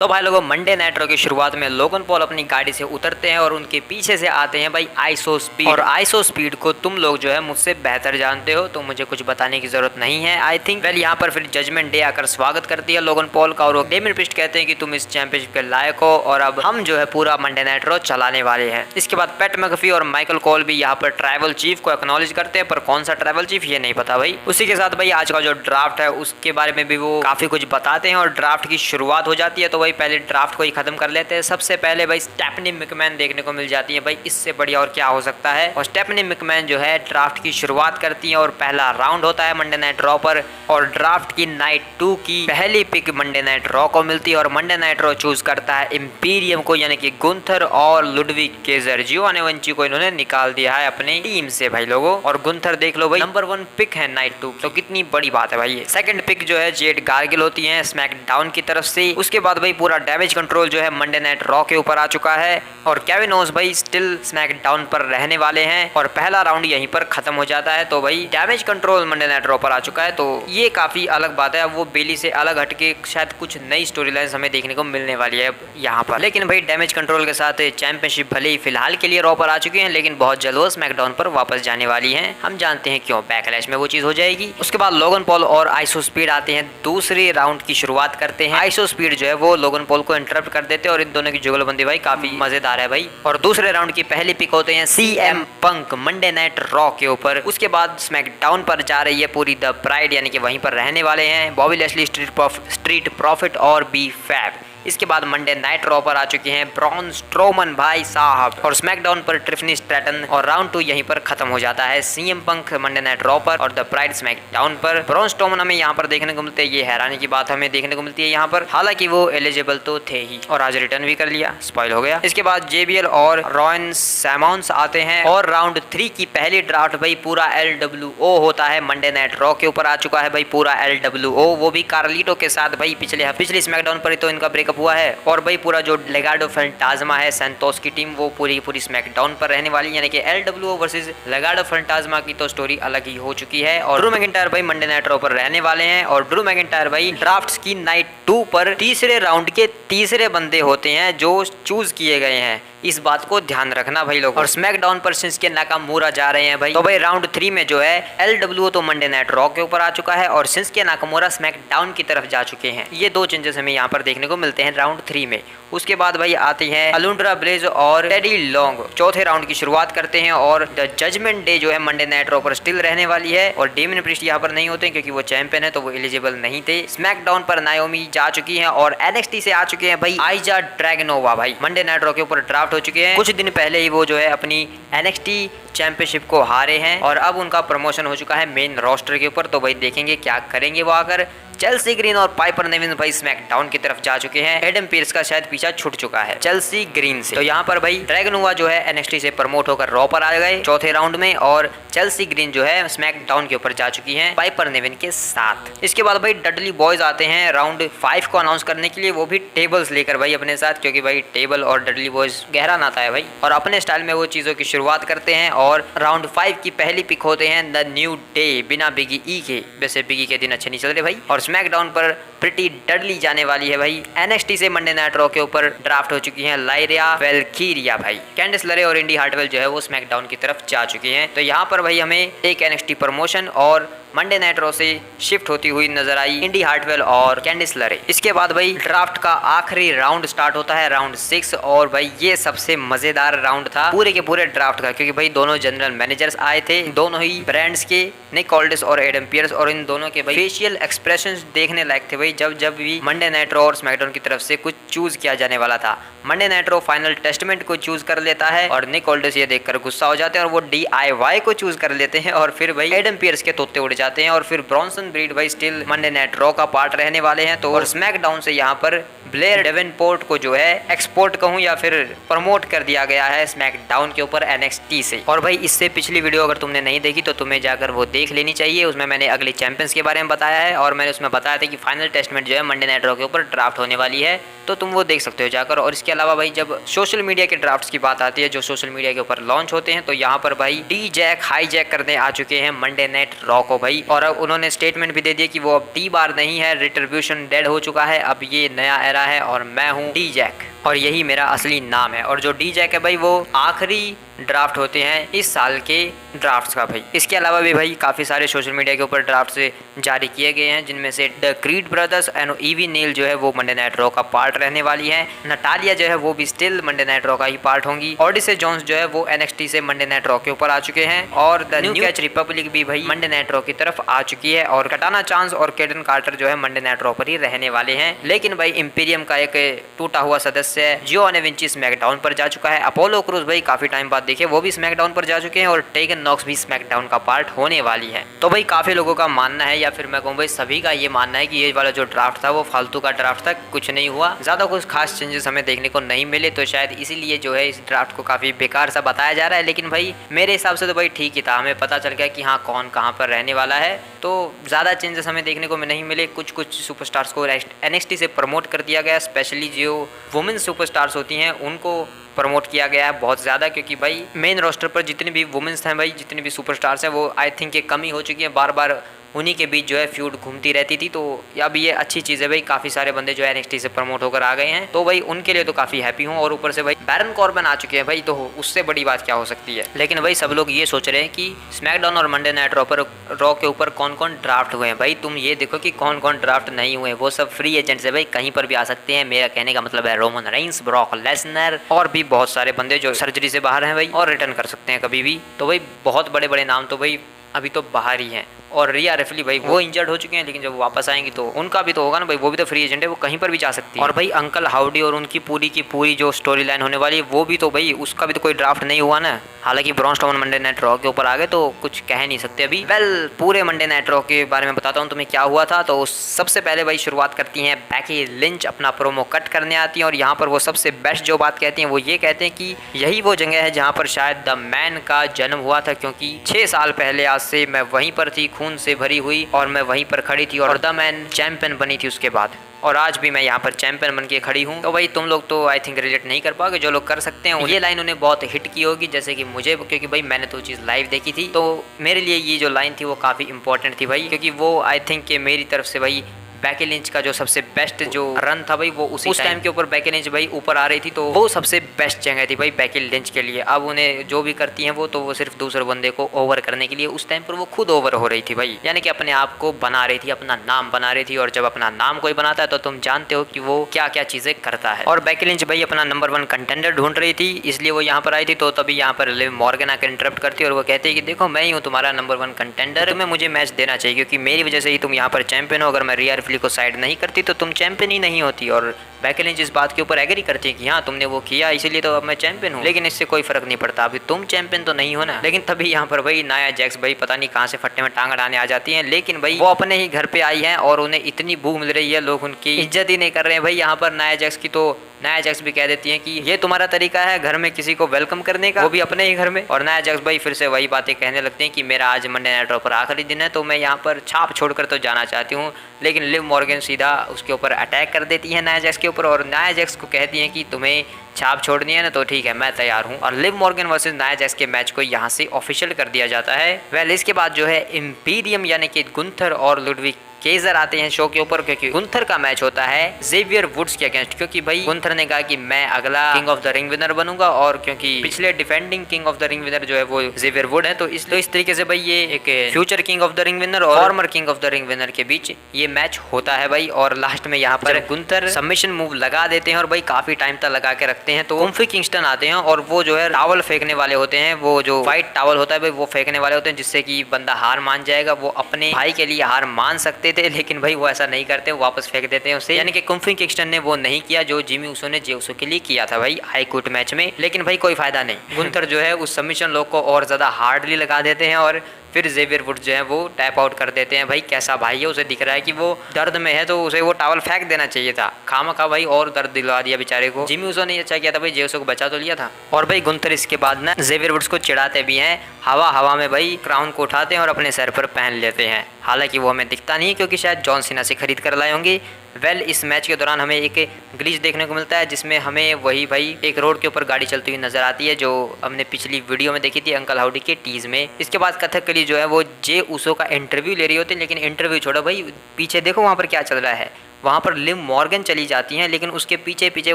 तो भाई लोगों, मंडे नाइट रॉ की शुरुआत में लोगन पॉल अपनी गाड़ी से उतरते हैं और उनके पीछे से आते हैं भाई आइसो स्पीड। और आइसो स्पीड को तुम लोग जो है मुझसे बेहतर जानते हो, तो मुझे कुछ बताने की जरूरत नहीं है। आई थिंक वेल यहाँ पर फिर जजमेंट डे आकर स्वागत करती है लोगन पॉल का, और वो डेमियन प्रीस्ट कहते हैं कि तुम इस चैंपियनशिप के लायक हो और अब हम जो है पूरा मंडे नाइट रॉ चलाने वाले हैं। इसके बाद पैट मैकफी और माइकल कॉल भी यहाँ पर ट्राइबल चीफ को एक्नॉलेज करते हैं, पर कौन सा ट्राइबल चीफ ये नहीं पता भाई। उसी के साथ भाई आज का जो ड्राफ्ट है उसके बारे में भी वो काफी कुछ बताते हैं और ड्राफ्ट की शुरुआत हो जाती है। तो भाई पहले ड्राफ्ट को खत्म कर लेते हैं। सबसे पहले भाई स्टेफनी मैकमैन देखने को मिल जाती है, भाई इससे बढ़िया और क्या हो सकता है। और स्टेफनी मैकमैन जो है ड्राफ्ट की शुरुआत करती है और पहला राउंड होता है मंडे नाइट रॉ पर, और ड्राफ्ट की नाइट 2 की पहली पिक मंडे नाइट रॉ को मिलती है और मंडे नाइट रॉ चूज करता है इंपीरियम को, यानी कि गुंथर और लुडविग केजर। जियोवानी वंची को इन्होंने निकाल दिया है अपनी टीम से भाई लोगों। और गुंथर देख लो भाई नंबर 1 पिक है नाइट 2, तो कितनी बड़ी बात है भाई ये। सेकंड पिक जो है जेड गार्गिल होती है स्मैकडाउन की तरफ से। उसके बाद भाई पूरा डैमेज कंट्रोल जो है मंडे नाइट रॉ के ऊपर आ चुका है और केविन ओस भाई स्टिल स्मैकडाउन पर रहने वाले हैं और पहला राउंड यहीं पर खत्म हो जाता है। तो भाई damage control Monday night raw पर आ चुका है, तो ये काफी अलग बात है। वो बेली से अलग हटके शायद कुछ नई स्टोरी लाइन हमें देखने को मिलने वाली है यहाँ पर। लेकिन भाई डैमेज कंट्रोल के साथ चैंपियनशिप भले ही फिलहाल के लिए रॉ पर आ चुकी है, लेकिन बहुत जल्द वो स्मैकडाउन पर वापस जाने वाली है। हम जानते हैं क्यों, बैकलैश में वो चीज हो जाएगी। उसके बाद लोगन पॉल और आइसो स्पीड आते हैं, दूसरे राउंड की शुरुआत करते हैं। आइसो स्पीड जो है वो लोगन पॉल को इंटरप्ट कर देते हैं और इन दोनों की जुगलबंदी भाई काफी मजेदार है भाई। और दूसरे राउंड की पहली पिक होते हैं CM Punk Monday night raw के ऊपर। उसके बाद स्मैकडाउन पर जा रही है पूरी द प्राइड, यानी कि वहीं पर रहने वाले हैं बॉबी लैशली, स्ट्रीट प्रॉफिट और बी फैब। इसके बाद मंडे नाइट रॉ पर आ चुके हैं ब्रॉन स्ट्रोमन भाई साहब और स्मैकडाउन पर ट्रिफनी स्ट्रैटन। और राउंड 2 यहीं पर खत्म हो जाता है। CM Punk Monday night raw पर और द प्राइड स्मैकडाउन पर। ब्रॉन स्ट्रोमन हमें यहाँ पर देखने को मिलते हैं, ये हैरानी की बात हमें देखने को मिलती है यहाँ पर। हालांकि वो एलिजिबल तो थे ही और आज रिटर्न भी कर लिया, स्पॉइल हो गया। इसके बाद जेबीएल और रॉयन सैमॉन्स आते हैं और राउंड 3 की पहली ड्राफ्ट भाई पूरा LWO होता है मंडे नाइट रॉ के ऊपर आ चुका है भाई पूरा LWO, वो भी कार्लिटो के साथ भाई। पिछली स्मैकडाउन पर ही तो इनका ब्रेकअप हुआ है। और भाई पूरा जो लेगार्डो फैंटाज्मा है सैंतोस की टीम, वो पूरी स्मैकडाउन पर रहने वाली, यानी कि LWO वर्सेस लेगार्डो फैंटाज्मा की तो स्टोरी अलग ही हो चुकी है। और ड्रू मैकिंटायर भाई मंडे नाइट रॉ पर रहने वाले हैं और ड्रू मैकिंटायर भाई ड्राफ्ट्स की नाइट 2 पर तीसरे राउंड के तीसरे बंदे होते हैं जो चूज किए गए हैं। इस बात को ध्यान रखना भाई लोग। और स्मैकडाउन पर शिंसुके नाकामुरा जा रहे हैं भाई। तो भाई राउंड 3 में जो है LWO तो मंडे नाइट रॉ के ऊपर आ चुका है और शिंसुके नाकामुरा स्मैकडाउन की तरफ जा चुके हैं। ये 2 चेंजेस हमें यहाँ पर देखने को मिलते हैं राउंड 3 में। उसके बाद भाई आती है अलुंड्रा ब्लेज और टेडी लॉन्ग। चौथे राउंड की शुरुआत करते हैं और द जजमेंट डे जो है मंडे नाइट रॉ पर स्टिल रहने वाली है और डेमियन प्रीस्ट यहाँ पर नहीं होते क्योंकि वो चैंपियन है, तो वो एलिजिबल नहीं थे। स्मैकडाउन पर नायोमी जा चुकी हैं और NXT से आ चुके हैं भाई आइजा ड्रैगनोवा भाई। मंडे नाइट रॉ के ऊपर ड्राफ्ट हो चुके हैं, कुछ दिन पहले ही वो जो है अपनी NXT चैंपियनशिप को हारे हैं और अब उनका प्रमोशन हो चुका है मेन रोस्टर के ऊपर। तो भाई देखेंगे क्या करेंगे वो आकर। चेल्सी ग्रीन और पाइपर नेविन भाई स्मैकडाउन की तरफ जा चुके हैं। एडम पीर्स का शायद पीछा छूट चुका है चेल्सी ग्रीन से। तो यहाँ पर भाई ड्रैगनोवा जो है NXT से प्रमोट होकर रॉ पर आ गए चौथे राउंड में और चेल्सी ग्रीन जो है स्मैकडाउन के ऊपर जा चुकी हैं पाइपर नेविन के साथ। इसके बाद भाई डडली बॉयज आते हैं राउंड 5 को अनाउंस करने के लिए, वो भी टेबल्स लेकर भाई अपने साथ, क्योंकि भाई टेबल और डडली बॉयज गहरा नाता है भाई। और अपने स्टाइल में वो चीजों की शुरुआत करते हैं और राउंड 5 की पहली पिक होते हैं द न्यू डे बिना बिगी ई के। वैसे बिगी के दिन अच्छे नहीं चल रहे भाई। और स्मैकडाउन पर प्रिटी डडली जाने वाली है भाई। NXT से मंडे नाइट रॉ के ऊपर ड्राफ्ट हो चुकी हैं लाइरिया वेल्कीरिया भाई। कैंडिस लरे और इंडी हार्टवेल जो है वो स्मैकडाउन की तरफ जा चुकी हैं। तो यहाँ पर भाई हमें एक NXT प्रमोशन और मंडे नाइट रॉ से शिफ्ट होती हुई नजर आई इंडी हार्टवेल और कैंडिस लरे। इसके बाद भाई ड्राफ्ट का आखिरी राउंड स्टार्ट होता है राउंड 6 और भाई ये सबसे मजेदार राउंड था पूरे के पूरे ड्राफ्ट का, क्योंकि भाई दोनों जनरल मैनेजर्स आए थे, दोनों ही ब्रांड्स के, निक ऑल्डिस और एडम पियर्स, और इन दोनों के भाई फेशियल एक्सप्रेशंस देखने लायक थे भाई जब भी मंडे नाइट रॉ और स्मैकडाउन की तरफ से कुछ चूज किया जाने वाला था। Monday night raw final testament को चूज कर लेता है और निक ऑल्डिस ये देखकर गुस्सा हो जाते हैं और वो DIY को चूज कर लेते हैं और फिर भाई एडम पियर्स के तोते उड़ जाते हैं और फिर ब्रॉन्सन ब्रीड भाई स्टिल मंडे नाइट रॉ का पार्ट रहने वाले हैं। तो और स्मैकडाउन से यहाँ पर ब्लेयर डेवेनपोर्ट को जो है एक्सपोर्ट कहूँ या फिर प्रमोट कर दिया गया है स्मैकडाउन के ऊपर NXT से। और भाई इससे पिछली वीडियो अगर तुमने नहीं देखी तो तुम्हें जाकर वो देख लेनी चाहिए, उसमें मैंने अगले चैंपियंस के बारे में बताया है और मैंने उसमें बताया था कि फाइनल टेस्टमेंट जो है मंडे नाइट रॉ के ऊपर ड्राफ्ट होने वाली है, तो तुम वो देख सकते हो जाकर। और इसके अलावा भाई जब सोशल मीडिया के ड्राफ्ट्स की बात आती है जो सोशल मीडिया के ऊपर लॉन्च होते हैं, तो यहाँ पर भाई डी जैक हाई जैक करने आ चुके हैं मंडे नाइट रॉ को भाई। और अब उन्होंने स्टेटमेंट भी दे दिया कि वो अब टी बार नहीं है, रिट्रीब्यूशन डेड हो चुका है, अब ये नया एरा है और मैं हूँ डी जैक और यही मेरा असली नाम है। और जो डी जैक है भाई वो आखिरी ड्राफ्ट होते हैं इस साल के ड्राफ्ट्स का भाई। इसके अलावा भी भाई काफ़ी सारे सोशल मीडिया के ऊपर ड्राफ्ट से जारी किए गए हैं, जिनमें से the Creed brothers and Ivy Nile जो है वो मंडे नाइट रॉ का पार्ट रहने वाली है। नटालिया जो है वो भी स्टिल मंडे नाइट रॉ का ही पार्ट होंगी। ऑडिसे जोन्स जो है वो NXT से मंडे नाइट रॉ के ऊपर आ चुके हैं और द न्यू कैच रिपब्लिक भी भाई मंडे नाइट रॉ की तरफ आ चुकी है। और कटाना चांस और केडन कार्टर जो है मंडे नाइट रॉ पर ही रहने वाले हैं। लेकिन भाई इंपीरियम का एक टूटा हुआ सदस्य जियो नेविंची स्मैकडाउन पर जा चुका है। अपोलो क्रूज भाई काफी टाइम बाद देखे वो भी स्मैकडाउन पर जा चुके हैं और टेगन नॉक्स भी स्मैकडाउन का पार्ट होने वाली है। तो भाई काफी लोगों का मानना है, या फिर मैं कहूँ भाई सभी का ये मानना है कि ये वाला जो ड्राफ्ट था वो फालतू का ड्राफ्ट था, कुछ नहीं हुआ, ज्यादा कुछ खास चेंजेस हमें देखने को नहीं मिले। तो शायद इसीलिए जो है इस ड्राफ्ट को काफी बेकार सा बताया जा रहा है। लेकिन भाई मेरे हिसाब से तो भाई ठीक ही था, हमें पता चल गया कि हाँ कौन कहाँ पर रहने वाला है। तो ज़्यादा चेंजेस हमें देखने को नहीं मिले। कुछ सुपरस्टार्स को NXT से प्रमोट कर दिया गया, स्पेशली जो वुमेन सुपरस्टार्स होती हैं उनको प्रमोट किया गया है बहुत ज़्यादा, क्योंकि भाई मेन रोस्टर पर जितनी भी वुमेन्स हैं भाई, जितने भी सुपरस्टार्स हैं वो आई थिंक ये कमी हो चुकी है, बार बार उन्हीं के बीच जो है फ्यूड घूमती रहती थी। तो अब ये अच्छी चीज़ है भाई, काफ़ी सारे बंदे जो है NXT से प्रमोट होकर आ गए हैं, तो भाई उनके लिए तो काफ़ी हैप्पी हूँ। और ऊपर से भाई बैरन कॉर्बन आ चुके हैं भाई, तो उससे बड़ी बात क्या हो सकती है। लेकिन भाई सब लोग ये सोच रहे हैं कि स्मैकडाउन और मंडे नाइट रॉ के ऊपर कौन कौन ड्राफ्ट हुए हैं। भाई तुम ये देखो कि कौन कौन ड्राफ्ट नहीं हुए, वो सब फ्री एजेंट्स है भाई, कहीं पर भी आ सकते हैं। मेरा कहने का मतलब है रोमन रेंस, ब्रॉक लेसनर और भी बहुत सारे बंदे जो सर्जरी से बाहर हैं भाई और रिटर्न कर सकते हैं कभी भी। तो भाई बहुत बड़े बड़े नाम तो भाई अभी तो बाहर ही हैं। और रिया रेफली भाई वो इंजर्ड हो चुके हैं, लेकिन जब वो वापस आएंगी तो उनका भी तो होगा ना भाई, वो भी तो फ्री एजेंट है, वो कहीं पर भी जा सकती है। और भाई अंकल हाउडी और उनकी पूरी की पूरी जो स्टोरी लाइन होने वाली है वो भी तो भाई उसका भी तो कोई ड्राफ्ट नहीं हुआ ना। हालांकि Braun Strowman Monday night raw के ऊपर आ गए तो कुछ कह नहीं सकते अभी। वेल पूरे मंडे नाइट रॉ के बारे में बताता हूँ तुम्हें क्या हुआ था। तो सबसे पहले भाई शुरुआत करती हैं बैकी लिंच, अपना प्रोमो कट करने आती हैं और यहाँ पर वो सबसे बेस्ट जो बात कहती हैं वो ये कहते हैं कि यही वो जगह है जहाँ पर शायद द मैन का जन्म हुआ था, क्योंकि 6 साल पहले आज से मैं वहीं पर थी, खून से भरी हुई, और मैं वहीं पर खड़ी थी और द मैन चैंपियन बनी थी उसके बाद, और आज भी मैं यहाँ पर चैंपियन बन के खड़ी हूँ। तो भाई तुम लोग तो आई थिंक रिलेट नहीं कर पाओगे, जो लोग कर सकते हैं ये लाइन उन्हें बहुत हिट की होगी, जैसे कि मुझे, क्योंकि भाई मैंने तो चीज़ लाइव देखी थी। तो मेरे लिए ये जो लाइन थी वो काफ़ी इंपॉर्टेंट थी भाई, क्योंकि वो आई थिंक कि मेरी तरफ से भाई बैकी लिंच का जो सबसे बेस्ट जो रन था भाई वो उस टाइम के ऊपर बैकी लिंच भाई ऊपर आ रही थी, तो वो सबसे बेस्ट जगह थी भाई बैकी लिंच के लिए। अब उन्हें जो भी करती हैं वो तो वो सिर्फ दूसरे बंदे को ओवर करने के लिए, उस टाइम पर वो खुद ओवर हो रही थी भाई, यानी कि अपने आप को बना रही थी, अपना नाम बना रही थी। और जब अपना नाम कोई बनाता है तो तुम जानते हो कि वो क्या क्या चीजें करता है। और बैकी लिंच भाई अपना नंबर 1 कंटेंडर ढूंढ रही थी, इसलिए वो यहाँ पर आई थी। तो तभी यहाँ पर लिव मॉर्गन आकर इंटरप्ट करती है और वो कहती है कि देखो मैं ही हूँ तुम्हारा नंबर 1 कंटेंडर, तुम्हें मुझे मैच देना चाहिए, क्योंकि मेरी वजह से ही तुम यहाँ पर चैंपियन हो। अगर मैं रिया रिप्ली को साइड नहीं करती तो तुम चैंपियन ही नहीं होती। और बैकी लिंच इस बात के ऊपर एग्री करती है कि हाँ तुमने वो किया इसीलिए तो अब मैं चैंपियन हूँ, लेकिन इससे कोई फर्क नहीं पड़ता, अभी तुम चैंपियन तो नहीं हो ना। लेकिन तभी यहाँ पर भाई नाया जैक्स भाई पता नहीं कहाँ से फट्टे में टांग अड़ाने आ जाती हैं, लेकिन भाई वो अपने ही घर पे आई हैं और उन्हें इतनी भूख मिल रही है, लोग उनकी इज्जत ही नहीं कर रहे हैं भाई यहाँ पर नाया जैक्स की। तो नाया जैक्स भी कह देती हैं कि ये तुम्हारा तरीका है घर में किसी को वेलकम करने का, वो भी अपने ही घर में। और नाया जैक्स भाई फिर से वही बातें कहने लगते हैं कि मेरा आज मंडे नाइट रॉ पर आखिरी दिन है, तो मैं यहाँ पर छाप छोड़कर तो जाना चाहती हूँ। लेकिन लिव मॉर्गन सीधा उसके ऊपर अटैक कर देती है नाया जैक्स के ऊपर, और नाया जैक्स को कहती हैं कि तुम्हें छाप छोड़नी है ना, तो ठीक है मैं तैयार हूँ। और Liv Morgan versus Nia Jax के मैच को यहाँ से ऑफिशियल कर दिया जाता है। वेल इसके बाद जो है इंपीरियम यानी कि गुंथर और लुडविग केजर आते हैं शो के ऊपर, क्योंकि गुंथर का मैच होता है जेवियर वुड्स के अगेंस्ट, क्योंकि भाई गुंथर ने कहा कि मैं अगला king of the ring winner बनूंगा, और क्योंकि पिछले defending king of the ring winner जो है वो जेवियर वुड है, तो इस तरीके से भाई ये एक future king of the ring winner और former king of the ring winner के बीच ये मैच होता है भाई। और लास्ट में यहाँ पर गुंथर सबमिशन मूव लगा देते हैं और भाई काफी टाइम तक लगा के रखते हैं, तो कोफी किंगस्टन आते हैं और वो जो है टावल फेंकने वाले होते हैं, वो जो व्हाइट टावल होता है भाई वो फेंकने वाले होते हैं, जिससे कि बंदा हार मान जाएगा। वो अपने भाई के लिए हार मान सकते थे, लेकिन भाई ऐसा नहीं करते, वापस फेंक देते हैं उसे, यानी कि कोफी किंगस्टन ने वो नहीं किया जो जिमी उसो ने जे उसो के लिए किया था भाई आई क्विट मैच में। लेकिन भाई कोई फायदा नहीं, गुंथर जो है उस सबमिशन लोग को और ज्यादा हार्डली लगा देते हैं और फिर जेवियर वुड जो है वो टैप आउट कर देते हैं। भाई कैसा भाई है, उसे दिख रहा है कि वो दर्द में है, तो उसे वो टावल फेंक देना चाहिए था, खामखा भाई और दर्द दिलवा दिया बेचारे को। जिमी उसो ने अच्छा किया था भाई, जे उसो को बचा तो लिया था। और भाई गुंथर इसके बाद ना जेवियर वुड्स को चिढ़ाते भी हैं, हवा में भाई क्राउन को उठाते हैं और अपने सर पर पहन लेते हैं। हालांकि वो हमें दिखता नहीं क्योंकि शायद जॉन सीना से खरीद कर लाए होंगे। वेल इस मैच के दौरान हमें एक ग्लिच देखने को मिलता है जिसमें हमें वही भाई एक रोड के ऊपर गाड़ी चलती हुई नजर आती है जो हमने पिछली वीडियो में देखी थी अंकल हाउडी के टीज में। इसके बाद कथकली जो है वो जे उसो का इंटरव्यू ले रही होती है, लेकिन इंटरव्यू छोड़ो भाई, पीछे देखो वहाँ पर क्या चल रहा है। वहाँ पर लिव मॉर्गन चली जाती हैं, लेकिन उसके पीछे पीछे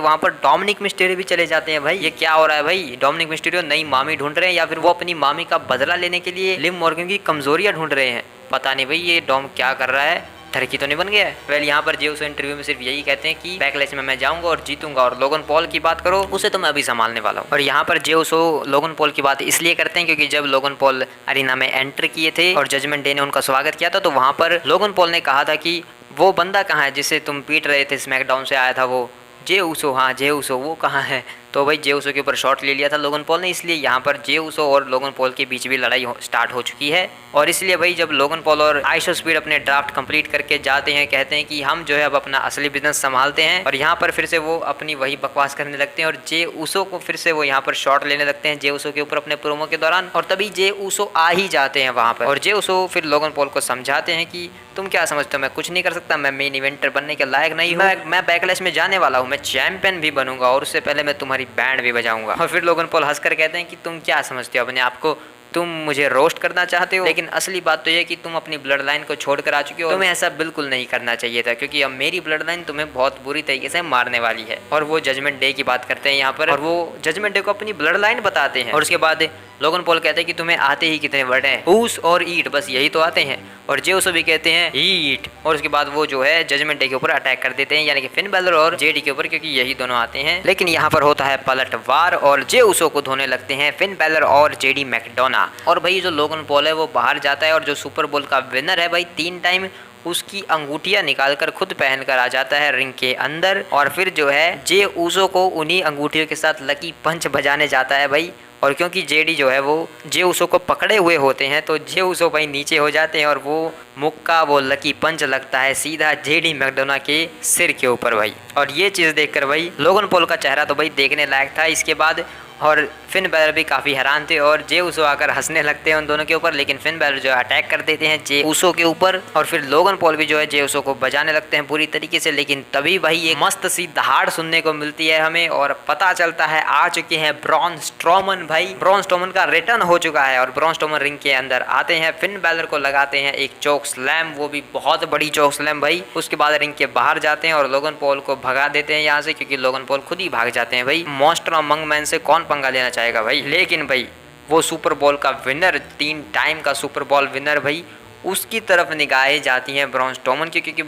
वहाँ पर डोमिनिक मिस्टीरियो भी चले जाते हैं। भाई ये क्या हो रहा है भाई? डोमिनिक मिस्टीरियो नई मामी ढूंढ रहे हैं या फिर वो अपनी मामी का बदला लेने के लिए लिव मॉर्गन की कमजोरियां ढूंढ रहे हैं? पता नहीं भाई ये डॉम क्या कर रहा है, धरकी तो नहीं बन गया है। वेल यहाँ पर जे उसो इंटरव्यू में सिर्फ यही कहते हैं कि बैकलैश में मैं जाऊंगा और जीतूंगा, और लोगन पॉल की बात करो उसे तो मैं अभी संभालने वाला हूँ। और यहाँ पर जे उसो लोगन पॉल की बात इसलिए करते हैं क्योंकि जब लोगन पॉल अरीना में एंटर किए थे और जजमेंट डे ने उनका स्वागत किया था, तो वहाँ पर लोगन पॉल ने कहा था कि वो बंदा कहाँ है जिसे तुम पीट रहे थे, स्मैकडाउन से आया था वो जे उसो, हाँ जे उसो, वो कहाँ है? तो भाई जे उसो के ऊपर शॉट ले लिया था लोगन पॉल ने, इसलिए यहाँ पर जे उसो और लोगन पॉल के बीच भी लड़ाई स्टार्ट हो चुकी है। और इसलिए भाई जब लोगन पॉल और आइसो स्पीड अपने ड्राफ्ट कंप्लीट करके जाते हैं, कहते हैं कि हम जो है अब अपना असली बिजनेस संभालते हैं, और यहाँ पर फिर से वो अपनी वही बकवास करने लगते हैं और जे उसो को फिर से वो यहाँ पर शॉट लेने लगते हैं जे उसो के ऊपर अपने प्रोमो के दौरान। और तभी जे उसो आ ही जाते हैं वहाँ पर, और जे उसो फिर लोगन पॉल को समझाते हैं कि तुम क्या समझते हो, मैं कुछ नहीं कर सकता, मैं मेन इवेंटर बनने के लायक नहीं हूँ, मैं बैकलैश में जाने वाला हूँ, मैं चैंपियन भी बनूंगा और उससे पहले मैं तुम्हारी बैंड भी बजाऊंगा। और फिर लोगन पॉल हंसकर कहते हैं कि तुम क्या समझते हो अपने आप को, तुम मुझे रोस्ट करना चाहते हो, लेकिन असली बात तो ये कि तुम अपनी ब्लड लाइन को छोड़कर आ चुके हो, तुम्हें ऐसा बिल्कुल नहीं करना चाहिए था क्योंकि अब मेरी ब्लड लाइन तुम्हें बहुत बुरी तरीके से मारने वाली है। और वो जजमेंट डे की बात करते हैं यहाँ पर, और वो जजमेंट डे को अपनी ब्लड लाइन बताते हैं। और उसके बाद लोगन पॉल कहते हैं कि तुम्हें आते ही कितने वर्ड हैं, ऊस और ईट, बस यही तो आते हैं। और जे उसो भी कहते हैं ईट, और उसके बाद वो जो है जजमेंट डे के ऊपर अटैक कर देते हैं, यानी कि फिन बैलर और जेडी के ऊपर, क्योंकि यही दोनों आते हैं। लेकिन यहाँ पर होता है पलटवार और जे उसो को धोने लगते हैं फिन बैलर और जेडी मैकडोना। और भाई जो लोगन पॉल है वो बाहर जाता है और जो सुपर बोल का विनर है भाई 3 टाइम, उसकी अंगूठियां निकालकर खुद पहनकर आ जाता है रिंग के अंदर। और फिर जो है जे उसो को उन्हीं अंगूठियों के साथ लकी पंच बजाने जाता है भाई। और क्योंकि जेडी जो है वो जे उसो को पकड़े हुए होते हैं, तो जे उसो भाई नीचे हो जाते हैं और वो मुक्का, वो लकी पंच लगता है सीधा जेडी मैकडोना के सिर के ऊपर भाई। और ये चीज़ देखकर भाई लोगन पॉल का चेहरा तो भाई देखने लायक था। इसके बाद और फिन बैलर भी काफ़ी हैरान थे और जे उसो आकर हंसने लगते हैं उन दोनों के ऊपर, लेकिन फिन बैलर जो है अटैक कर देते हैं जे उसो के ऊपर। और फिर लोगन पॉल भी जो है जे उसो को बजाने लगते हैं पूरी तरीके से, लेकिन तभी भाई एक मस्त सी दहाड़ सुनने को मिलती है हमें और पता चलता है आ चुके हैं ब्रॉन स्ट्रोमन। भाई ब्रॉन स्ट्रोमन का रिटर्न हो चुका है और ब्रॉन स्ट्रोमन रिंग के अंदर आते हैं, फिन बैलर को लगाते हैं एक चोक स्लैम, वो भी बहुत बड़ी चोक स्लैम भाई। उसके बाद रिंग के बाहर जाते हैं और लोगन पॉल को भगा देते हैं यहाँ से, क्योंकि लोगन पॉल खुद ही भाग जाते हैं भाई। मॉन्स्टर अमंग मैन से कौन पंगा लेना चाहेगा भाई। लेकिन भाई वो सुपर बॉल का विनर, 3 टाइम का सुपर बॉल विनर भाई, उसकी तरफ निगाहें जाती हैं ब्रॉन स्ट्रोमन की, क्योंकि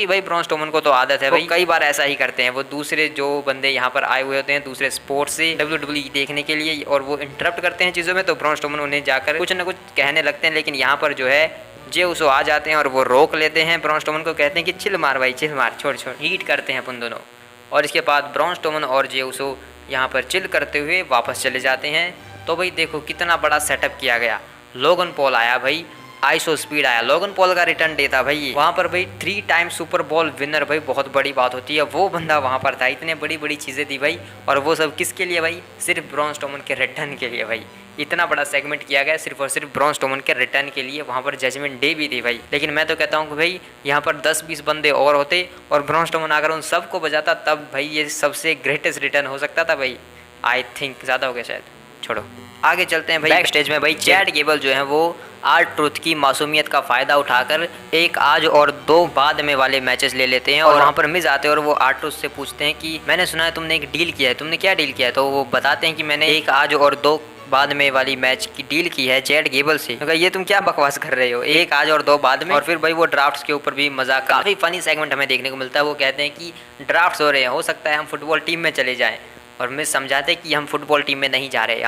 भाई ब्रॉन स्ट्रोमन को तो आदत है भाई, कई बार ऐसा ही करते हैं वो दूसरे जो बंदे यहाँ पर आए हुए होते हैं दूसरे स्पोर्ट से WWE देखने के लिए, और वो इंटरप्ट करते हैं चीज़ों में, तो ब्रॉन स्ट्रोमन उन्हें जाकर कुछ ना कुछ कहने लगते हैं। लेकिन यहाँ पर जो है जे उसो आ जाते हैं और वो रोक लेते हैं ब्रॉन स्ट्रोमन को, कहते हैं कि चिल मार भाई, चिल मार, छोड़ हीट करते हैं अपन दोनों। और इसके बाद ब्रॉन स्ट्रोमन और जे उसो यहाँ पर चिल करते हुए वापस चले जाते हैं। तो भाई देखो कितना बड़ा सेटअप किया गया। लोगन पॉल आया भाई, आइसो स्पीड आया, लोगन पॉल का रिटर्न डे था भाई वहाँ पर भाई, 3 टाइम सुपर बॉल विनर भाई, बहुत बड़ी बात होती है, वो बंदा वहाँ पर था, इतने बड़ी बड़ी चीज़ें थी भाई। और वो सब किसके लिए भाई? सिर्फ ब्रॉन स्ट्रोमन के रिटर्न के लिए भाई। इतना बड़ा सेगमेंट किया गया सिर्फ और सिर्फ ब्रॉन स्ट्रोमन के रिटर्न के लिए। वहाँ पर जजमेंट डे भी थी भाई, लेकिन मैं तो कहता हूँ कि भाई यहाँ पर 10-20 बंदे और होते और ब्रॉन स्ट्रोमन अगर उन सबको बजाता, तब भाई ये सबसे ग्रेटेस्ट रिटर्न हो सकता था भाई। आई थिंक ज़्यादा हो गया शायद, छोड़ो आगे चलते हैं भाई। बैक स्टेज में भाई चैट गेबल जो है वो R-Truth की मासूमियत का फ़ायदा उठाकर एक आज और 2 बाद में वाले मैचेस ले लेते हैं। और वहाँ पर मिज आते हैं और वो R-Truth से पूछते हैं कि मैंने सुना है तुमने एक डील किया है, तुमने क्या डील किया है? तो वो बताते हैं कि मैंने एक आज और 2 बाद में वाली मैच की डील की है चैट गेबल से। तो ये तुम क्या बकवास कर रहे हो, एक आज और 2 बाद में? और फिर भाई वो ड्राफ्ट्स के ऊपर भी मजाक, काफ़ी फनी सेगमेंट हमें देखने को मिलता है। वो कहते हैं कि ड्राफ्ट्स हो रहे हैं, हो सकता है हम फुटबॉल टीम में चले जाएं, और मिस समझाते हैं कि हम फुटबॉल टीम में नहीं जा रहे,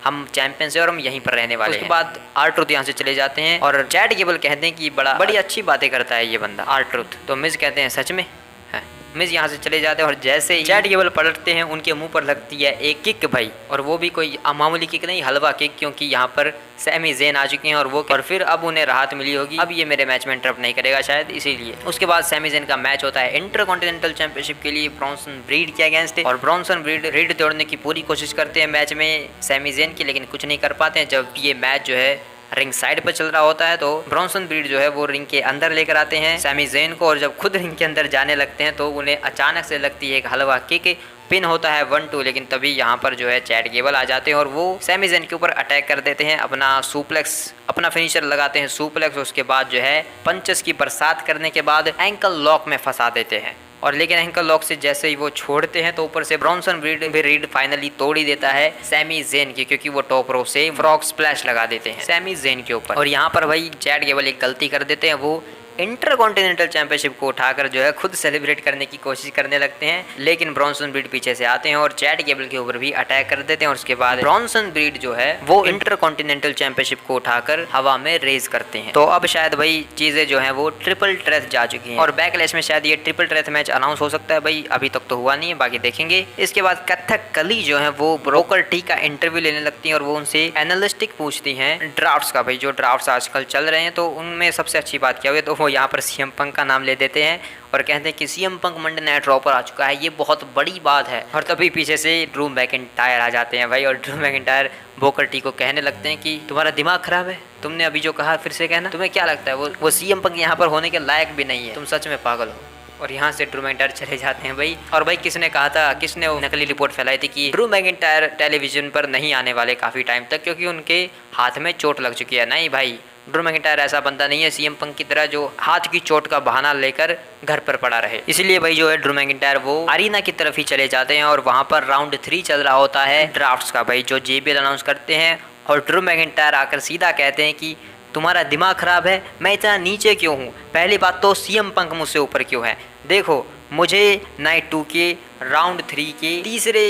हम चैंपियंस हैं और हम यहीं पर रहने वाले हैं। उसके बाद R-Truth यहाँ से चले जाते हैं और चैट गेबल कहते हैं कि बड़ी अच्छी बातें करता है ये बंदा R-Truth। तो मिस कहते हैं सच में है। मिस यहाँ से चले जाते हैं और जैसे ही चैट गेबल पलटते हैं उनके मुंह पर लगती है एक किक भाई, और वो भी कोई मामूली किक नहीं, हलवा किक, क्योंकि यहाँ पर सैमी ज़ेन आ चुके हैं और फिर अब उन्हें राहत मिली होगी, अब ये मेरे मैच में इंटरप्ट नहीं करेगा शायद, इसीलिए। उसके बाद सैमी ज़ेन का मैच होता है इंटरकॉन्टिनेंटल चैंपियनशिप के लिए ब्रॉन्सन रीड के अगेंस्ट, और ब्रॉन्सन रीड तोड़ने की पूरी कोशिश करते हैं मैच में सैमी ज़ेन की, लेकिन कुछ नहीं कर पाते हैं। जब ये मैच जो है रिंग साइड पर चल रहा होता है तो ब्रॉन्सन ब्रीड जो है वो रिंग के अंदर लेकर आते हैं सैमी ज़ेन को, और जब खुद रिंग के अंदर जाने लगते हैं तो उन्हें अचानक से लगती है एक हलवा किक, पिन होता है 1-2, लेकिन तभी यहाँ पर जो है चैट गेबल आ जाते हैं और वो सैमी ज़ेन के ऊपर अटैक कर देते हैं, अपना सुप्लेक्स, अपना फिनिशर लगाते हैं सुप्लेक्स। उसके बाद जो है पंचेस की बरसात करने के बाद एंकल लॉक में फंसा देते हैं, और लेकिन एंकल लॉक से जैसे ही वो छोड़ते हैं तो ऊपर से ब्रॉन्सन ब्रीड फाइनली तोड़ ही देता है सैमी ज़ेन की, क्योंकि वो टॉप रो से फ्रॉग स्प्लैश लगा देते हैं सैमी ज़ेन के ऊपर। और यहाँ पर भाई चैट गेबल एक गलती कर देते हैं, वो इंटरकॉन्टिनेंटल चैंपियनशिप को उठाकर जो है खुद सेलिब्रेट करने की कोशिश करने लगते हैं, लेकिन ब्रॉन्सन ब्रीड पीछे से आते हैं और चैट गेबल के ऊपर भी अटैक कर देते हैं। और उसके बाद ब्रॉन्सन ब्रीड जो है वो इंटरकॉन्टिनेंटल चैंपियनशिप को उठाकर हवा में रेज करते हैं। तो अब शायद भाई चीजें जो है वो ट्रिपल ट्रेथ जा चुकी हैं और बैकलैश में शायद ये ट्रिपल ट्रेथ मैच अनाउंस हो सकता है। भाई अभी तक तो हुआ नहीं है, बाकी देखेंगे। इसके बाद कथकली जो है वो ब्रोकर टी का इंटरव्यू लेने लगती है और वो उनसे एनालिस्टिक पूछती हैं ड्राफ्ट्स का, भाई जो ड्राफ्ट्स आजकल चल रहे हैं तो उनमें सबसे अच्छी बात क्या हुई, तो वो यहाँ पर सीएम पंक का नाम ले देते हैं और कहते हैं कि CM Punk Monday night raw पर आ चुका है, ये बहुत बड़ी बात है। और तभी पीछे से ड्रू मैकिंटायर आ जाते हैं भाई, और ड्रू मैकिंटायर बोकर टी को कहने लगते हैं कि तुम्हारा दिमाग खराब है, तुमने अभी जो कहा फिर से कहना, तुम्हें क्या लगता है वो सीएम पंक यहाँ पर होने के लायक भी नहीं है, तुम सच में पागल हो। और यहाँ से ड्रू मैकिंटायर चले जाते हैं भाई। और भाई किसने कहा था, किसने वो नकली रिपोर्ट फैलाई थी कि ड्रू मैकिंटायर टेलीविजन पर नहीं आने वाले काफ़ी टाइम तक क्योंकि उनके हाथ में चोट लग चुकी है। नहीं भाई, ड्रू मैकिंटायर ऐसा बंदा नहीं है सीएम पंक की तरह जो हाथ की चोट का बहाना लेकर घर पर पड़ा रहे। इसलिए भाई जो है ड्रू मैकिंटायर वो अरीना की तरफ ही चले जाते हैं और वहाँ पर राउंड 3 चल रहा होता है ड्राफ्ट्स का भाई, जो JBL अनाउंस करते हैं। और ड्रू मैकिंटायर आकर सीधा कहते हैं कि तुम्हारा दिमाग खराब है, मैं इतना नीचे क्यों हूँ, पहली बात तो सीएम पंक मुझसे ऊपर क्यों है, देखो मुझे नाइट 2 के राउंड 3 के तीसरे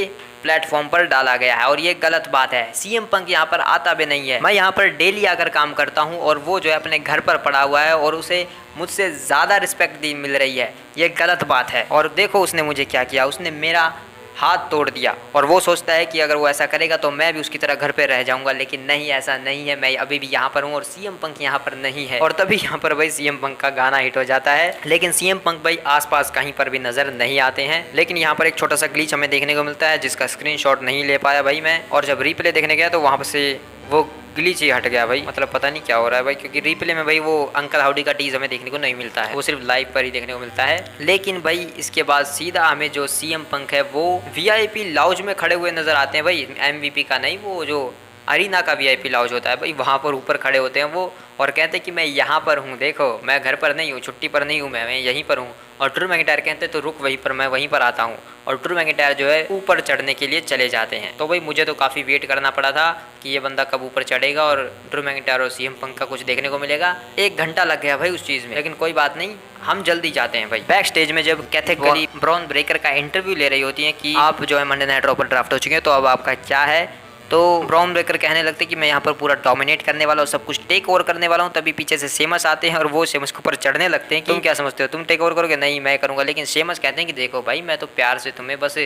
प्लेटफॉर्म पर डाला गया है और ये गलत बात है। सीएम पंक यहाँ पर आता भी नहीं है, मैं यहाँ पर डेली आकर काम करता हूँ और वो जो है अपने घर पर पड़ा हुआ है और उसे मुझसे ज़्यादा रिस्पेक्ट दी मिल रही है, ये गलत बात है। और देखो उसने मुझे क्या किया, उसने मेरा हाथ तोड़ दिया और वो सोचता है कि अगर वो ऐसा करेगा तो मैं भी उसकी तरह घर पे रह जाऊंगा, लेकिन नहीं, ऐसा नहीं है, मैं अभी भी यहाँ पर हूँ और सीएम पंक यहाँ पर नहीं है। और तभी यहाँ पर भाई सीएम पंक का गाना हिट हो जाता है, लेकिन सीएम पंक भाई आसपास कहीं पर भी नजर नहीं आते हैं। लेकिन यहाँ पर एक छोटा सा ग्लिच हमें देखने को मिलता है जिसका स्क्रीनशॉट नहीं ले पाया भाई मैं, और जब रिप्ले देखने गया तो वहाँ से वो ग्लिच ही हट गया भाई, मतलब पता नहीं क्या हो रहा है भाई, क्योंकि रिप्ले में भाई वो अंकल हाउडी का टीज हमें देखने को नहीं मिलता है, वो सिर्फ लाइव पर ही देखने को मिलता है। लेकिन भाई इसके बाद सीधा हमें जो सीएम पंक है वो VIP लाउंज में खड़े हुए नजर आते हैं भाई, MVP का नहीं, वो जो अरीना का VIP लाउंज होता है भाई, वहाँ पर ऊपर खड़े होते हैं वो और कहते हैं कि मैं यहाँ पर हूँ, देखो मैं घर पर नहीं हूँ, छुट्टी पर नहीं हूँ, मैं यहीं पर हूँ। और ड्रू मैकिंटायर कहते हैं तो रुक वहीं पर, मैं वहीं पर आता हूँ। और ड्रू मैकिंटायर जो है ऊपर चढ़ने के लिए चले जाते हैं। तो भाई मुझे तो काफ़ी वेट करना पड़ा था कि ये बंदा कब ऊपर चढ़ेगा और ड्रू मैकिंटायर और सीएम पंक का कुछ देखने को मिलेगा। 1 घंटा लग गया भाई उस चीज़ में, लेकिन कोई बात नहीं, हम जल्दी जाते हैं भाई। बैक स्टेज में जब कैथकली ब्रॉन ब्रेकर का इंटरव्यू ले रही होती है कि आप जो है मंडे नाइट रॉ पर ड्राफ्ट हो चुके हैं, तो अब आपका क्या है, तो ब्रॉन ब्रेकर कहने लगते कि मैं यहाँ पर पूरा डोमिनेट करने वाला हूँ, सब कुछ टेक ओवर करने वाला हूँ। तभी पीछे से शेमस आते हैं और वो शेमस के ऊपर चढ़ने लगते हैं कि तुम क्या समझते हो, तुम टेक ओवर करोगे, नहीं मैं करूँगा। लेकिन शेमस कहते हैं कि देखो भाई मैं तो प्यार से तुम्हें बस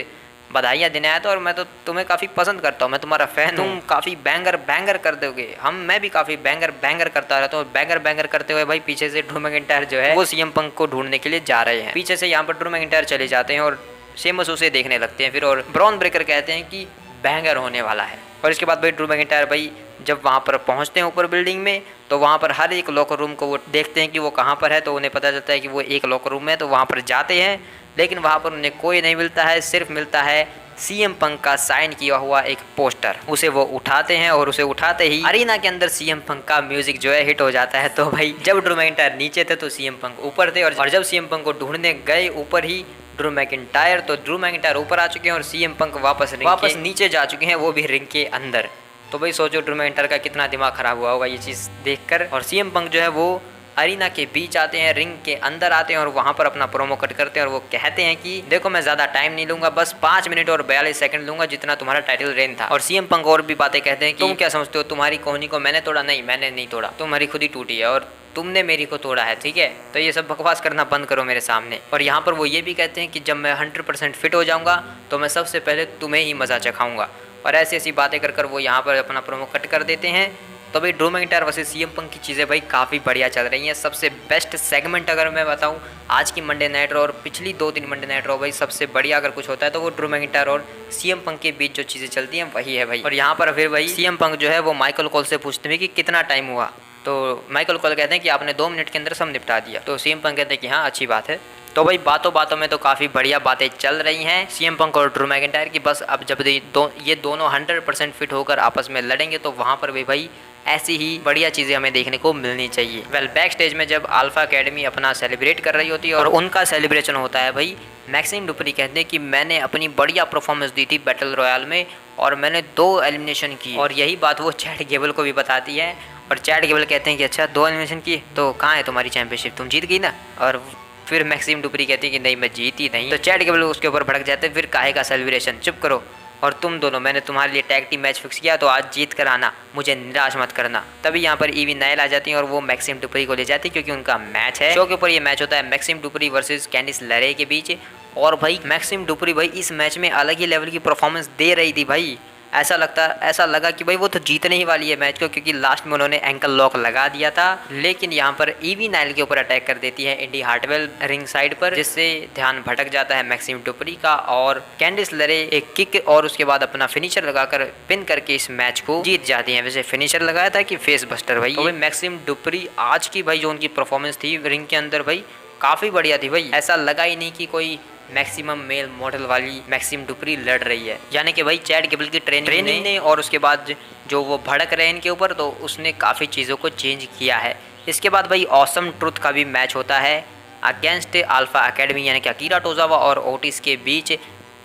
बधाइयाँ देने आया था और मैं तो तुम्हें काफ़ी पसंद करता हूँ, मैं तुम्हारा फैन हूँ, तुम काफ़ी बैंगर कर दोगे, मैं भी काफ़ी बैंगर करता रहता हूँ। बैंगर करते हुए भाई पीछे से ड्रू मैकिंटायर जो है वो सीएम पंक को ढूंढने के लिए जा रहे हैं। पीछे से यहाँ पर ड्रू मैकिंटायर चले जाते हैं और शेमस उसे देखने लगते हैं फिर, और ब्रॉन ब्रेकर कहते हैं कि बैंगर होने वाला है। और इसके बाद भाई ड्रू मैकिंटायर भाई जब वहाँ पर पहुँचते हैं ऊपर बिल्डिंग में, तो वहाँ पर हर एक लॉकर रूम को वो देखते हैं कि वो कहाँ पर है, तो उन्हें पता चलता है कि वो एक लॉकर रूम में, तो वहाँ पर जाते हैं। लेकिन वहाँ पर उन्हें कोई नहीं मिलता है, सिर्फ मिलता है सीएम पंक का साइन किया हुआ एक पोस्टर। उसे वो उठाते हैं और उसे उठाते ही अरीना के अंदर सीएम पंक का म्यूजिक जो है हिट हो जाता है। तो भाई जब ड्रू मैकिंटायर नीचे थे तो सीएम पंक ऊपर थे, और जब सीएम पंक को ढूंढने गए ऊपर ही ड्रू मैकिंटायर, तो ड्रू मैकिंटायर ऊपर आ चुके हैं और सीएम पंक वापस नीचे जा चुके हैं, वो भी रिंग के अंदर। तो भाई सोचो ड्रू मैकिंटायर का कितना दिमाग खराब हुआ होगा ये चीज़ देखकर। और सीएम पंक जो है वो अरीना के बीच आते हैं, रिंग के अंदर आते हैं और वहाँ पर अपना प्रोमो कट करते हैं और वो कहते हैं कि देखो मैं ज़्यादा टाइम नहीं लूंगा, बस 5 मिनट और 42 सेकंड लूंगा जितना तुम्हारा टाइटल रेन था। और सीएम पंक और भी बातें कहते हैं कि तुम क्या समझते हो, तुम्हारी कोहनी को मैंने तोड़ा, नहीं मैंने नहीं तोड़ा, तुम्हारी खुद ही टूटी है और तुमने मेरी को तोड़ा है, ठीक है, तो ये सब बकवास करना बंद करो मेरे सामने। और यहाँ पर वो ये भी कहते हैं कि जब मैं 100% फिट हो जाऊँगा तो मैं सबसे पहले तुम्हें ही मज़ा चखाऊँगा। और ऐसी ऐसी बातें कर वो यहाँ पर अपना प्रोमो कट कर देते हैं। तो भाई Drew McIntyre versus CM Punk की चीज़ें भाई काफ़ी बढ़िया चल रही हैं। सबसे बेस्ट सेगमेंट अगर मैं बताऊं आज की मंडे नाइट रॉ और पिछली 2-3 मंडे नाइट रॉ भाई सबसे बढ़िया अगर कुछ होता है तो वो ड्रू मैकिंटायर और सीएम पंक के बीच जो चीज़ें चलती हैं वही है भाई। और यहाँ पर फिर भाई सीएम पंक जो है वो माइकल कोल से पूछते हैं कि कितना टाइम हुआ, तो माइकल कोल कहते हैं कि आपने 2 मिनट के अंदर सब निपटा दिया। तो सीएम पंक कहते हैं कि हाँ अच्छी बात है। तो भाई बातों बातों में तो काफ़ी बढ़िया बातें चल रही हैं सीएम पंक और ड्रू मैकिंटायर की। बस अब जब ये दोनों 100% फिट होकर आपस में लड़ेंगे तो वहाँ पर भी भाई ऐसी ही बढ़िया चीज़ें हमें देखने को मिलनी चाहिए। वेल बैक स्टेज में जब अल्फा एकेडमी अपना सेलिब्रेट कर रही होती है और उनका सेलिब्रेशन होता है भाई, मैक्सिम डुपरी कहते हैं कि मैंने अपनी बढ़िया परफॉर्मेंस दी थी बैटल रॉयल में और मैंने 2 एलिमिनेशन की। और यही बात वो चैट गेबल को भी बताती है और चैट गेबल कहते हैं कि अच्छा 2 एलिमिनेशन की तो कहाँ है तुम्हारी चैंपियनशिप, तुम जीत गई ना। और फिर मैक्सिम डुपरी कहती है कि नहीं मैं जीती नहीं। तो चैट गेबल उसके ऊपर भड़क जाते हैं, फिर काहे का सेलिब्रेशन, चुप करो। और तुम दोनों मैंने तुम्हारे लिए टैग टीम मैच फिक्स किया तो आज जीत कर आना, मुझे निराश मत करना। तभी यहाँ पर ईवी नायल आ जाती है और वो मैक्सिम डुपरी को ले जाती है क्योंकि उनका मैच है। शो के ऊपर ये मैच होता है मैक्सिम डुपरी वर्सेस कैंडिस लरे के बीच। और भाई मैक्सिम डुपरी भाई इस मैच में अलग ही लेवल की परफॉर्मेंस दे रही थी भाई। ऐसा लगा कि भाई वो तो जीतने ही वाली है मैच को, क्योंकि लास्ट में उन्होंने एंकल लॉक लगा दिया था। लेकिन यहाँ पर ईवी नाइल के ऊपर अटैक कर देती है इंडी हार्टवेल रिंग साइड पर, जिससे ध्यान भटक जाता है मैक्सिम डुपरी का और कैंडिस लरे एक किक और उसके बाद अपना फिनिशर लगाकर पिन करके इस मैच को जीत जाती है। वैसे फिनिशर लगाया था कि फेस बस्टर भाई। तो भाई मैक्सिम डुपरी आज की भाई जो उनकी परफॉर्मेंस थी रिंग के अंदर भाई काफ़ी बढ़िया थी भाई। ऐसा लगा ही नहीं कि कोई मैक्सिमम मेल मॉडल वाली मैक्सिम डुपरी लड़ रही है। यानी कि भाई चैट गेबल की ट्रेनिंग ने और उसके बाद जो वो भड़क रहे इनके ऊपर तो उसने काफ़ी चीज़ों को चेंज किया है। इसके बाद भाई ऑसम ट्रुथ का भी मैच होता है अगेंस्ट अल्फा एकेडमी यानी कि अकीरा टोजावा और ओटिस के बीच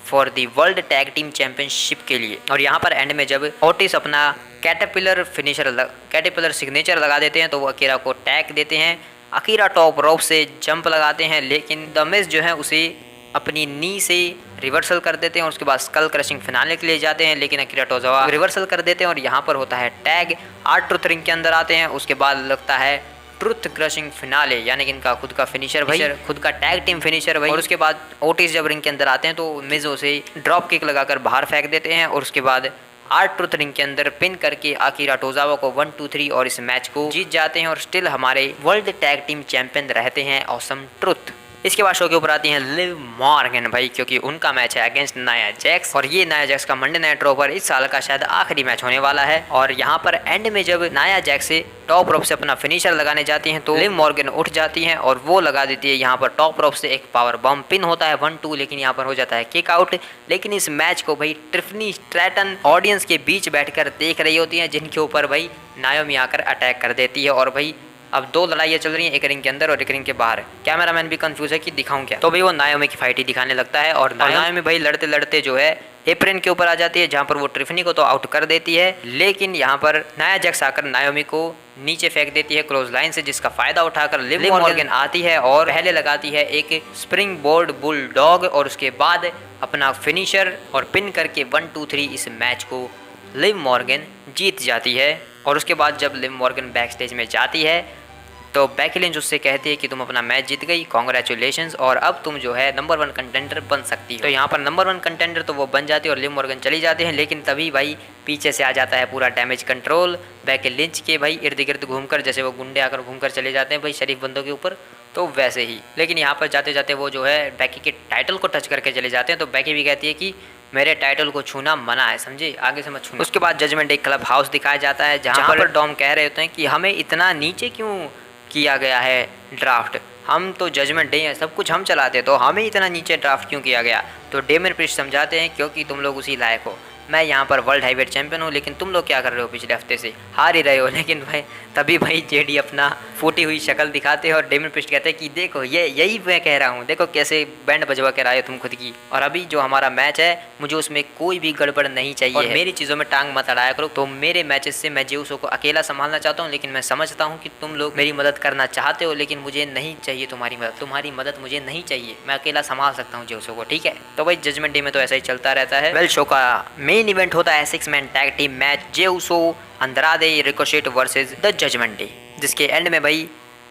for the world tag team championship के लिए। और यहाँ पर एंड में जब ओटिस अपना कैटरपिलर सिग्नेचर लगा देते हैं तो वो अकीरा को टैग देते हैं। अकीरा टॉप रोप से जंप लगाते हैं लेकिन द मिज जो है उसे अपनी नी से रिवर्सल कर देते हैं और उसके बाद स्कल क्रशिंग फिनाले के लिए जाते हैं, लेकिन अकीरा टोजावा रिवर्सल कर देते हैं और यहाँ पर होता है टैग। R-Truth रिंग के अंदर आते हैं, उसके बाद लगता है ट्रुथ क्रशिंग फिनाले यानी कि इनका खुद का फिनिशर भाई, खुद का टैग टीम फिनिशर भाई। और उसके बाद ओटिस जब रिंग के अंदर आते हैं तो मिज उसे ड्रॉप किक लगाकर बाहर फेंक देते हैं और उसके बाद R-Truth रिंग के अंदर पिन करके अकीरा टोजावा को 1, 2, 3 और इस मैच को जीत जाते हैं और स्टिल हमारे वर्ल्ड टैग टीम चैंपियन रहते हैं ऑसम ट्रुथ। इसके बाद शो के ऊपर आती हैं लिव मॉर्गन भाई, क्योंकि उनका मैच है अगेंस्ट नाया जैक्स और ये नाया जैक्स का मंडे नाइट रॉ पर इस साल का शायद आखिरी मैच होने वाला है। और यहाँ पर एंड में जब नाया जैक्स से टॉप रोप से अपना फिनिशर लगाने जाती हैं तो लिव मॉर्गन उठ जाती हैं और वो लगा देती है यहाँ पर टॉप रोप से एक पावर बम। पिन होता है 1, 2 लेकिन यहाँ पर हो जाता है किक आउट। लेकिन इस मैच को भाई ट्रिफनी स्ट्रैटन ऑडियंस के बीच बैठकर देख रही होती है जिनके ऊपर भाई नायोमी आकर अटैक कर देती है। और भाई अब 2 लड़ाइयाँ चल रही हैं, एक रिंग के अंदर और एक रिंग के बाहर। कैमरामैन भी कंफ्यूज है कि दिखाऊं क्या, तो भाई वो नायोमी की फाइट ही दिखाने लगता है और नायोमी भाई लड़ते लड़ते जो है एप्रन के ऊपर आ जाती है जहाँ पर वो ट्रिफनी को तो आउट कर देती है। लेकिन यहाँ पर नाया जैक्स आकर नायोमी को नीचे फेंक देती है क्लोज लाइन से, जिसका फायदा उठाकर लिव मॉर्गन आती है और पहले लगाती है एक स्प्रिंग बोर्ड बुल डॉग और उसके बाद अपना फिनिशर और पिन करके 1, 2, 3 इस मैच को लिव मॉर्गन जीत जाती है। और उसके बाद जब लिव मॉर्गन बैक स्टेज में जाती है तो बेकी लिंच उससे कहती है कि तुम अपना मैच जीत गई, कॉन्ग्रेचुलेशंस, और अब तुम जो है नंबर 1 कंटेंडर बन सकती हो। तो यहाँ पर नंबर 1 कंटेंडर तो वो बन जाती है और लिव मॉर्गन चली जाती है। लेकिन तभी भाई पीछे से आ जाता है पूरा डैमेज कंट्रोल बेकी लिंच के भाई इर्द गिर्द घूमकर, जैसे वो गुंडे आकर घूमकर चले जाते हैं भाई शरीफ बंदों के ऊपर, तो वैसे ही। लेकिन यहाँ पर जाते जाते वो जो है बेकी के टाइटल को टच करके चले जाते हैं तो बेकी भी कहती है कि मेरे टाइटल को छूना मना है, समझे, आगे से मत छूना। उसके बाद जजमेंट एक क्लब हाउस दिखाया जाता है जहाँ पर डॉम कह रहे होते हैं कि हमें इतना नीचे क्यों किया गया है ड्राफ्ट, हम तो जजमेंट डे हैं, सब कुछ हम चलाते, तो हमें इतना नीचे ड्राफ्ट क्यों किया गया। तो डेमन प्रीस्ट समझाते हैं क्योंकि तुम लोग उसी लायक हो, मैं यहाँ पर वर्ल्ड हैवीवेट चैंपियन हूँ लेकिन तुम लोग क्या कर रहे हो, पिछले हफ्ते से हार ही रहे हो। लेकिन भाई तभी भाई जेडी अपना फूटी हुई शक्ल दिखाते हैं और डेमन प्रीस्ट कहते हैं कि देखो यही मैं कह रहा हूँ, देखो कैसे बैंड बजवा कर आए तुम खुद की, और अभी जो हमारा मैच है मुझे उसमें कोई भी गड़बड़ नहीं चाहिए और मेरी चीज़ों में टांग मत अड़ाया करो। तो मेरे मैचेस से मैं जेउसो को अकेला संभालना चाहता हूँ, लेकिन मैं समझता हूँ कि तुम लोग मेरी मदद करना चाहते हो, लेकिन मुझे नहीं चाहिए तुम्हारी मदद मुझे नहीं चाहिए, मैं अकेला संभाल सकता हूँ जेउसो को, ठीक है। तो भाई जजमेंट डे में तो ऐसा ही चलता रहता है। वेल शो का मेन इवेंट होता है 6 man tag team match Jey Uso Andrade Ricochet versus the Judgment Day, जिसके एंड में भाई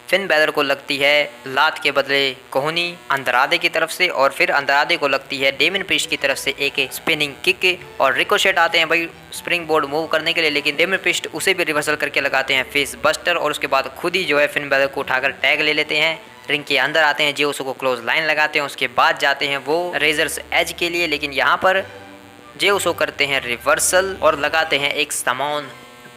फिन बैलर को लगती है लात के बदले कोहनी अंद्रादे की तरफ से, और फिर अंद्रादे को लगती है डेमियन प्रीस्ट की तरफ से एक स्पिनिंग किक, और रिकोशेट आते हैं भाई स्प्रिंग बोर्ड मूव करने के लिए, लेकिन डेमियन प्रीस्ट उसे भी रिवर्सल करके लगाते हैं फेस बस्टर, और उसके बाद खुद ही जो है फिन बैलर को उठाकर टैग ले लेते हैं। रिंग के अंदर आते हैं, जे उसो को क्लोज लाइन लगाते हैं, उसके बाद जाते हैं वो रेजर्स एज के लिए, लेकिन यहाँ पर जे उसो करते हैं रिवर्सल और लगाते हैं एक समॉन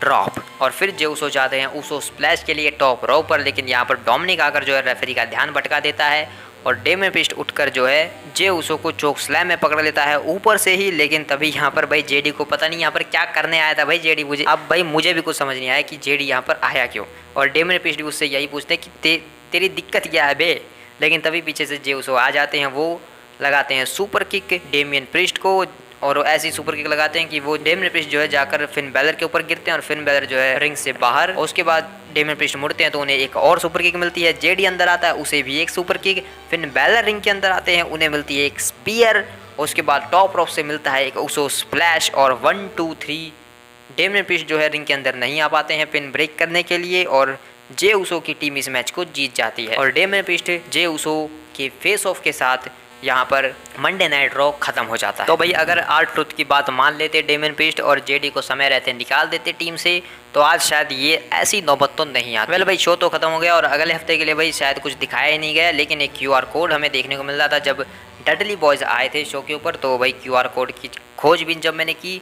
ड्रॉप, और फिर जे उसो जाते हैं उसो स्प्लैश के लिए टॉप रो पर, लेकिन यहाँ पर डोमिनिक आकर जो है रेफरी का ध्यान भटका देता है, और डेमियन प्रीस्ट उठकर जो है जे उसो को चोक स्लैम में पकड़ लेता है ऊपर से ही। लेकिन तभी यहाँ पर भाई जेडी को पता नहीं यहाँ पर क्या करने आया था भाई जेडी, मुझे भी कुछ समझ नहीं आया कि जेडी यहाँ पर आया क्यों, और डेमियन प्रीस्ट भी उससे यही पूछते हैं कि तेरी दिक्कत क्या है बे, लेकिन तभी पीछे से जे उसो आ जाते हैं, वो लगाते हैं सुपर किक डेमियन प्रीस्ट को, और ऐसी सुपर किक लगाते हैं कि वो डेमियन प्रीस्ट जो है जाकर फिन बैलर के ऊपर गिरते हैं, और फिन बैलर जो है रिंग से बाहर, और उसके बाद डेमियन प्रीस्ट मुड़ते हैं तो उन्हें एक और सुपर किक मिलती है, जेडी अंदर आता है उसे भी एक super kick, Finn Balor ring के अंदर आते हैं उन्हें मिलती है एक स्पीयर, उसके बाद टॉप रॉप से मिलता है एक उसो स्प्लैश, और 1 2 3 डेमियन प्रीस्ट जो है रिंग के अंदर नहीं आ पाते हैं पिन ब्रेक करने के लिए, और जे उसो की टीम इस मैच को जीत जाती है, और डेमियन प्रीस्ट जे उसो के फेस ऑफ के साथ यहाँ पर मंडे नाइट रॉ खत्म हो जाता है। तो भाई अगर आर ट्रुथ की बात मान लेते डेमियन प्रीस्ट और जेडी को समय रहते निकाल देते टीम से, तो आज शायद ये ऐसी नौबत तो नहीं आती। वेल भाई शो तो खत्म हो गया, और अगले हफ्ते के लिए भाई शायद कुछ दिखाया ही नहीं गया, लेकिन एक QR कोड हमें देखने को मिल रहा था जब डडली बॉयज़ आए थे शो के ऊपर, तो भाई QR कोड की खोजबीन जब मैंने की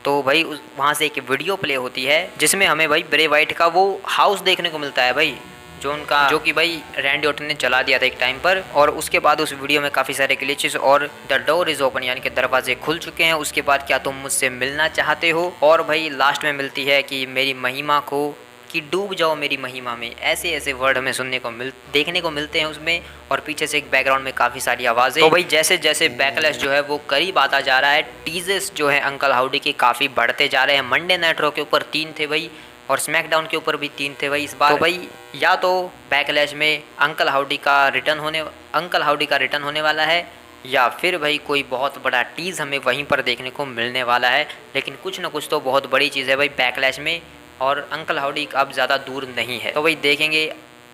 तो भाई वहाँ से एक वीडियो प्ले होती है जिसमें हमें भाई ब्रे वाइट का वो हाउस देखने को मिलता है भाई, जो कि भाई रैंडी ऑर्टन ने चला दिया था एक टाइम पर, और उसके बाद उस वीडियो में काफ़ी सारे ग्लिचेस और द डोर इज़ ओपन यानी कि दरवाजे खुल चुके हैं, उसके बाद क्या तुम मुझसे मिलना चाहते हो, और भाई लास्ट में मिलती है कि मेरी महिमा को कि डूब जाओ मेरी महिमा में, ऐसे ऐसे वर्ड हमें देखने को मिलते हैं उसमें, और पीछे से एक बैकग्राउंड में काफ़ी सारी आवाज़ें। तो भाई जैसे जैसे बैकलैश जो है वो करीब आता जा रहा है, टीजेस जो है अंकल हाउडी के काफ़ी बढ़ते जा रहे हैं। मंडे नाइट रॉ के ऊपर 3 थे भाई, और स्मैकडाउन के ऊपर भी 3 थे भाई इस बार। तो भाई या तो बैकलैश में अंकल हाउडी का रिटर्न होने वाला है, या फिर भाई कोई बहुत बड़ा टीज़ हमें वहीं पर देखने को मिलने वाला है, लेकिन कुछ ना कुछ तो बहुत बड़ी चीज़ है भाई बैकलैश में, और अंकल हाउडी अब ज़्यादा दूर नहीं है। तो भाई देखेंगे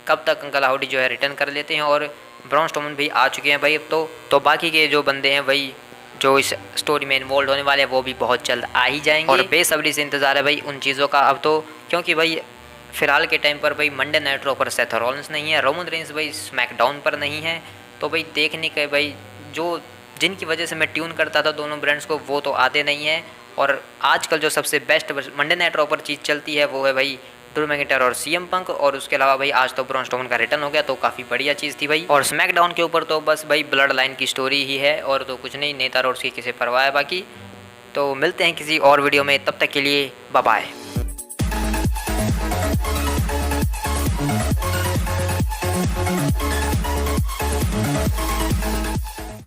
कब तक अंकल हाउडी जो है रिटर्न कर लेते हैं, और ब्रॉन स्ट्रोमन भी आ चुके हैं भाई अब तो बाकी के जो बंदे हैं भाई जो इस स्टोरी में इन्वॉल्व होने वाले हैं वो भी बहुत जल्द आ ही जाएंगे, और बेसब्री से इंतज़ार है भाई उन चीज़ों का अब तो, क्योंकि भाई फिलहाल के टाइम पर भाई मंडे नाइट रॉ पर सेथ रॉलिंस नहीं है, रोमन रेंस भाई स्मैकडाउन पर नहीं है, तो भाई देखने के भाई जिनकी वजह से मैं ट्यून करता था दोनों ब्रांड्स को वो तो आते नहीं हैं, और आजकल जो सबसे बेस्ट मंडे नाइट रॉ पर चीज़ चलती है वो है भाई ड्रू मैकिंटायर और CM पंक, और उसके अलावा भाई आज तो ब्रॉन स्ट्रोमन का रिटर्न हो गया तो काफ़ी बढ़िया चीज़ थी भाई। और स्मैकडाउन के ऊपर तो बस भाई ब्लड लाइन की स्टोरी ही है, और तो कुछ नहीं, नेता रोड्स की किसी परवाह है बाकी। तो मिलते हैं किसी और वीडियो में, तब तक के लिए बाय बाय।